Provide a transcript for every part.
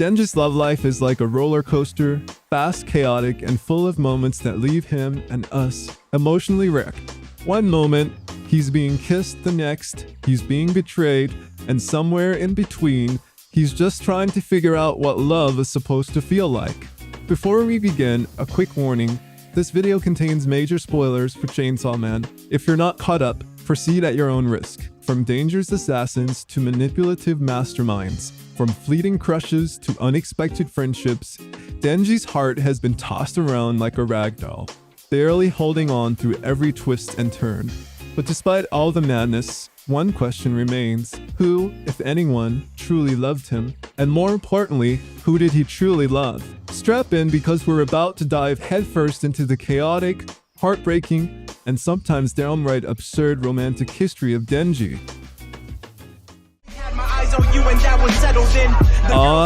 Denji's love life is like a roller coaster, fast, chaotic, and full of moments that leave him and us emotionally wrecked. One moment, he's being kissed, the next, he's being betrayed, and somewhere in between, he's just trying to figure out what love is supposed to feel like. Before we begin, a quick warning. This video contains major spoilers for Chainsaw Man. If you're not caught up, proceed at your own risk. From dangerous assassins to manipulative masterminds, from fleeting crushes to unexpected friendships, Denji's heart has been tossed around like a rag doll, barely holding on through every twist and turn. But despite all the madness, one question remains: who, if anyone, truly loved him? And more importantly, who did he truly love? Strap in because we're about to dive headfirst into the chaotic, heartbreaking, and sometimes downright absurd romantic history of Denji.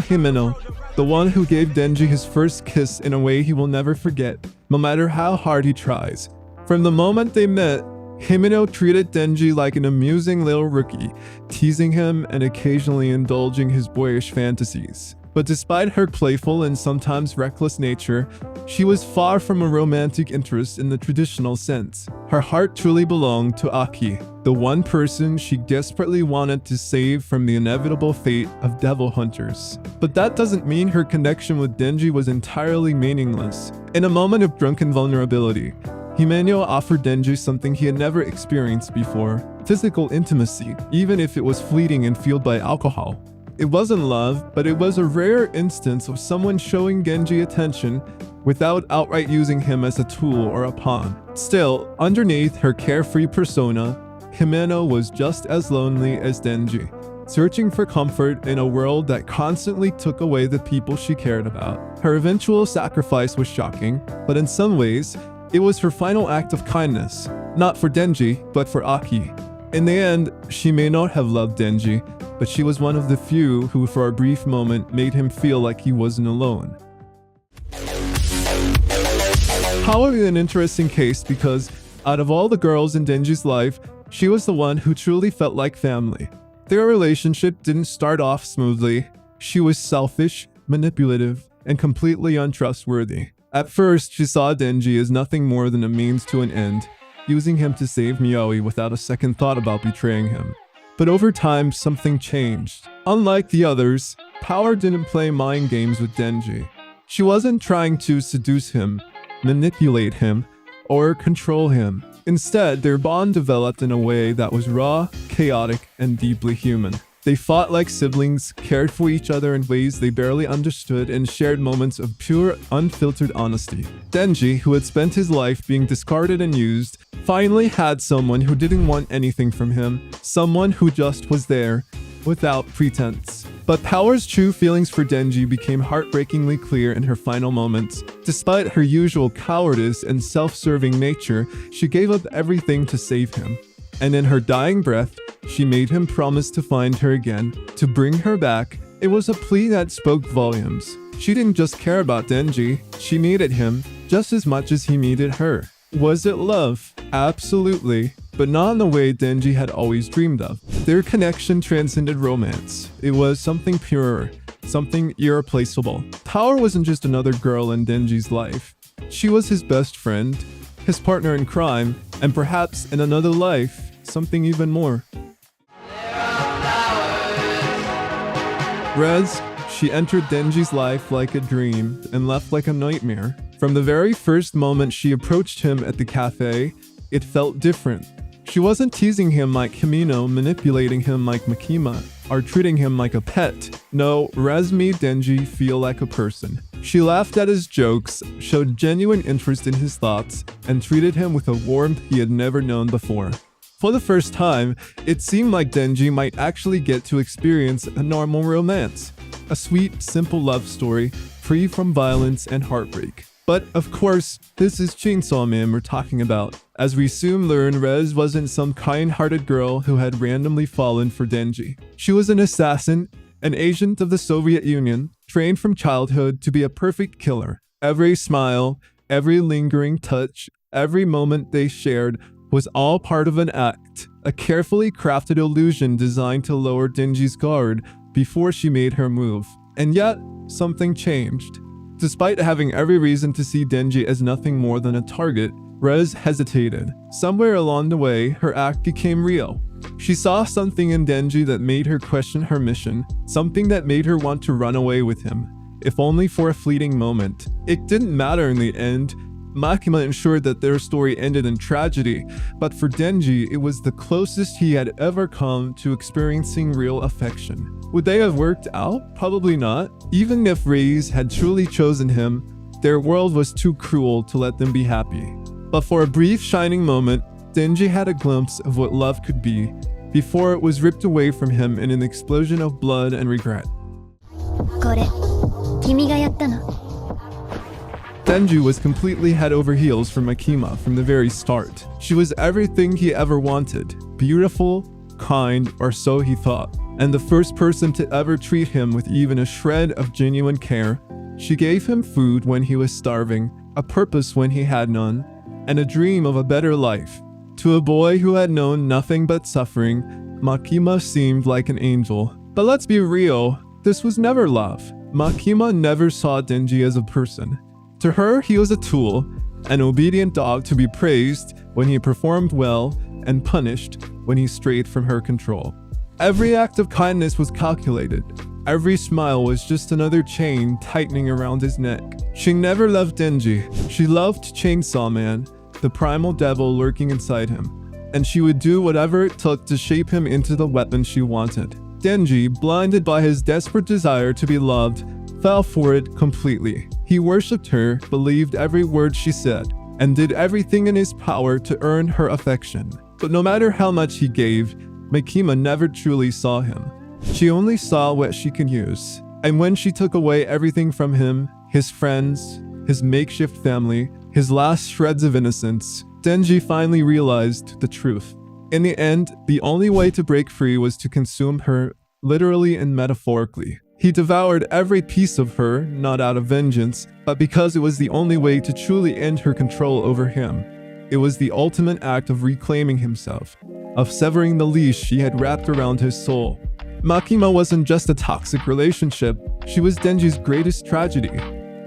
Himeno, the one who gave Denji his first kiss in a way he will never forget, no matter how hard he tries. From the moment they met, Himeno treated Denji like an amusing little rookie, teasing him and occasionally indulging his boyish fantasies. But despite her playful and sometimes reckless nature, she was far from a romantic interest in the traditional sense. Her heart truly belonged to Aki, the one person she desperately wanted to save from the inevitable fate of devil hunters. But that doesn't mean her connection with Denji was entirely meaningless. In a moment of drunken vulnerability, Himeno offered Denji something he had never experienced before: physical intimacy, even if it was fleeting and fueled by alcohol. It wasn't love, but it was a rare instance of someone showing Denji attention without outright using him as a tool or a pawn. Still, underneath her carefree persona, Himeno was just as lonely as Denji, searching for comfort in a world that constantly took away the people she cared about. Her eventual sacrifice was shocking, but in some ways, it was her final act of kindness, not for Denji, but for Aki. In the end, she may not have loved Denji, but she was one of the few who for a brief moment made him feel like he wasn't alone. Power is an interesting case because, out of all the girls in Denji's life, she was the one who truly felt like family. Their relationship didn't start off smoothly. She was selfish, manipulative, and completely untrustworthy. At first, she saw Denji as nothing more than a means to an end, using him to save Mioi without a second thought about betraying him. But over time, something changed. Unlike the others, Power didn't play mind games with Denji. She wasn't trying to seduce him, manipulate him, or control him. Instead, their bond developed in a way that was raw, chaotic, and deeply human. They fought like siblings, cared for each other in ways they barely understood, and shared moments of pure, unfiltered honesty. Denji, who had spent his life being discarded and used, finally had someone who didn't want anything from him, someone who just was there, without pretense. But Power's true feelings for Denji became heartbreakingly clear in her final moments. Despite her usual cowardice and self-serving nature, she gave up everything to save him. And in her dying breath, she made him promise to find her again, to bring her back. It was a plea that spoke volumes. She didn't just care about Denji, she needed him just as much as he needed her. Was it love? Absolutely, but not in the way Denji had always dreamed of. Their connection transcended romance. It was something purer, something irreplaceable. Power wasn't just another girl in Denji's life. She was his best friend, his partner in crime, and perhaps in another life, something even more. Rêze, she entered Denji's life like a dream and left like a nightmare. From the very first moment she approached him at the cafe, it felt different. She wasn't teasing him like Himeno, manipulating him like Makima, or treating him like a pet. No, Rêze made Denji feel like a person. She laughed at his jokes, showed genuine interest in his thoughts, and treated him with a warmth he had never known before. For the first time, it seemed like Denji might actually get to experience a normal romance. A sweet, simple love story, free from violence and heartbreak. But of course, this is Chainsaw Man we're talking about. As we soon learn, Rêze wasn't some kind-hearted girl who had randomly fallen for Denji. She was an assassin, an agent of the Soviet Union, trained from childhood to be a perfect killer. Every smile, every lingering touch, every moment they shared was all part of an act, a carefully crafted illusion designed to lower Denji's guard before she made her move. And yet, something changed. Despite having every reason to see Denji as nothing more than a target, Rêze hesitated. Somewhere along the way, her act became real. She saw something in Denji that made her question her mission, something that made her want to run away with him, if only for a fleeting moment. It didn't matter in the end. Makima ensured that their story ended in tragedy, but for Denji, it was the closest he had ever come to experiencing real affection. Would they have worked out? Probably not. Even if Rêze had truly chosen him, their world was too cruel to let them be happy. But for a brief shining moment, Denji had a glimpse of what love could be, before it was ripped away from him in an explosion of blood and regret. これ、君がやったの? Denji was completely head over heels for Makima from the very start. She was everything he ever wanted. Beautiful, kind, or so he thought. And the first person to ever treat him with even a shred of genuine care. She gave him food when he was starving, a purpose when he had none, and a dream of a better life. To a boy who had known nothing but suffering, Makima seemed like an angel. But let's be real, this was never love. Makima never saw Denji as a person. To her, he was a tool, an obedient dog to be praised when he performed well and punished when he strayed from her control. Every act of kindness was calculated. Every smile was just another chain tightening around his neck. She never loved Denji. She loved Chainsaw Man, the primal devil lurking inside him, and she would do whatever it took to shape him into the weapon she wanted. Denji, blinded by his desperate desire to be loved, fell for it completely. He worshipped her, believed every word she said, and did everything in his power to earn her affection. But no matter how much he gave, Makima never truly saw him. She only saw what she could use. And when she took away everything from him, his friends, his makeshift family, his last shreds of innocence, Denji finally realized the truth. In the end, the only way to break free was to consume her, literally and metaphorically. He devoured every piece of her, not out of vengeance, but because it was the only way to truly end her control over him. It was the ultimate act of reclaiming himself, of severing the leash she had wrapped around his soul. Makima wasn't just a toxic relationship, she was Denji's greatest tragedy.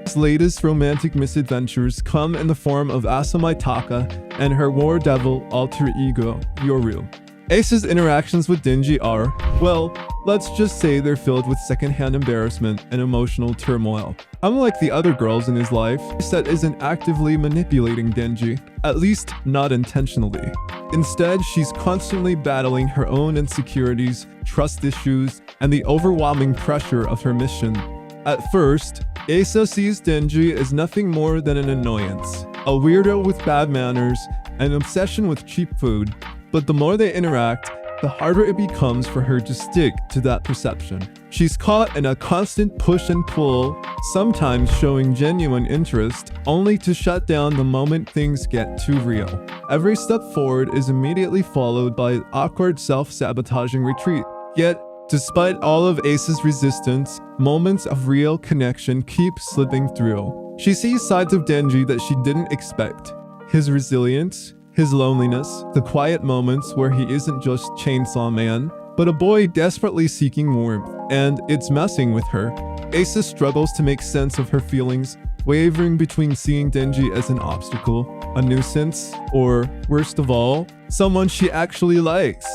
His latest romantic misadventures come in the form of Asa Mitaka and her war devil alter ego, Yoru. Ace's interactions with Denji are, well, let's just say they're filled with secondhand embarrassment and emotional turmoil. Unlike the other girls in his life, Ace isn't actively manipulating Denji, at least not intentionally. Instead, she's constantly battling her own insecurities, trust issues, and the overwhelming pressure of her mission. At first, Asa sees Denji as nothing more than an annoyance, a weirdo with bad manners, an obsession with cheap food. But the more they interact, the harder it becomes for her to stick to that perception. She's caught in a constant push and pull, sometimes showing genuine interest, only to shut down the moment things get too real. Every step forward is immediately followed by an awkward self-sabotaging retreat. Yet, despite all of Ace's resistance, moments of real connection keep slipping through. She sees sides of Denji that she didn't expect. His resilience, his loneliness, the quiet moments where he isn't just Chainsaw Man, but a boy desperately seeking warmth, and it's messing with her. Asa struggles to make sense of her feelings, wavering between seeing Denji as an obstacle, a nuisance, or, worst of all, someone she actually likes.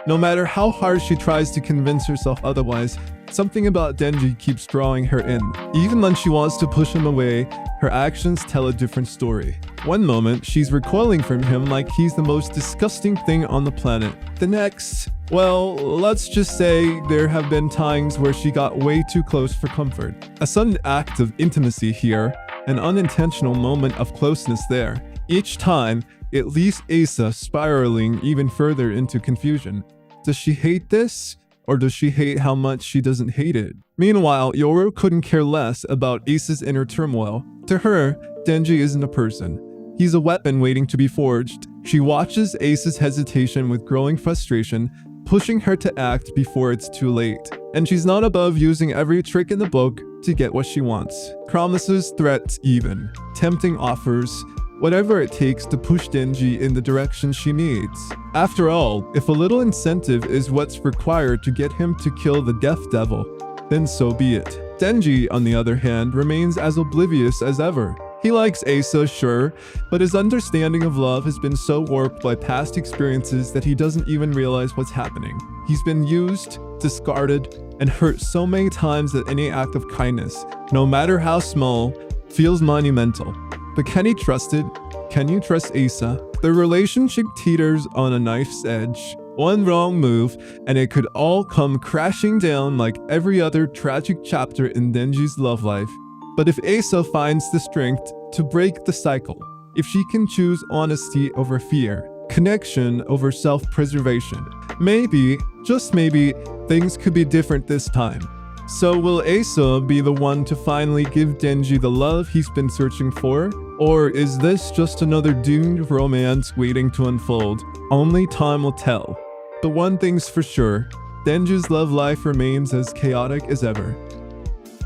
No matter how hard she tries to convince herself otherwise, something about Denji keeps drawing her in. Even when she wants to push him away, her actions tell a different story. One moment, she's recoiling from him like he's the most disgusting thing on the planet. The next, well, let's just say there have been times where she got way too close for comfort. A sudden act of intimacy here, an unintentional moment of closeness there. Each time, it leaves Asa spiraling even further into confusion. Does she hate this? Or does she hate how much she doesn't hate it? Meanwhile, Yoru couldn't care less about Ace's inner turmoil. To her, Denji isn't a person. He's a weapon waiting to be forged. She watches Ace's hesitation with growing frustration, pushing her to act before it's too late. And she's not above using every trick in the book to get what she wants. Promises, threats even. Tempting offers. Whatever it takes to push Denji in the direction she needs. After all, if a little incentive is what's required to get him to kill the Death Devil, then so be it. Denji, on the other hand, remains as oblivious as ever. He likes Asa, sure, but his understanding of love has been so warped by past experiences that he doesn't even realize what's happening. He's been used, discarded, and hurt so many times that any act of kindness, no matter how small, feels monumental. But can he trust it? Can you trust Asa? The relationship teeters on a knife's edge. One wrong move, and it could all come crashing down like every other tragic chapter in Denji's love life. But if Asa finds the strength to break the cycle, if she can choose honesty over fear, connection over self-preservation, maybe, just maybe, things could be different this time. So will Asa be the one to finally give Denji the love he's been searching for? Or is this just another doomed romance waiting to unfold? Only time will tell. But one thing's for sure, Denji's love life remains as chaotic as ever.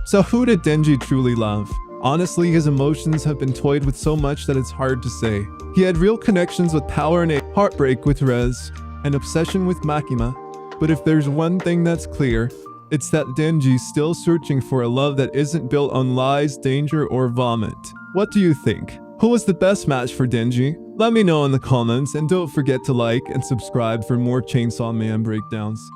So who did Denji truly love? Honestly, his emotions have been toyed with so much that it's hard to say. He had real connections with Power and a heartbreak with Rêze, an obsession with Makima. But if there's one thing that's clear, it's that Denji's still searching for a love that isn't built on lies, danger, or vomit. What do you think? Who was the best match for Denji? Let me know in the comments, and don't forget to like and subscribe for more Chainsaw Man breakdowns.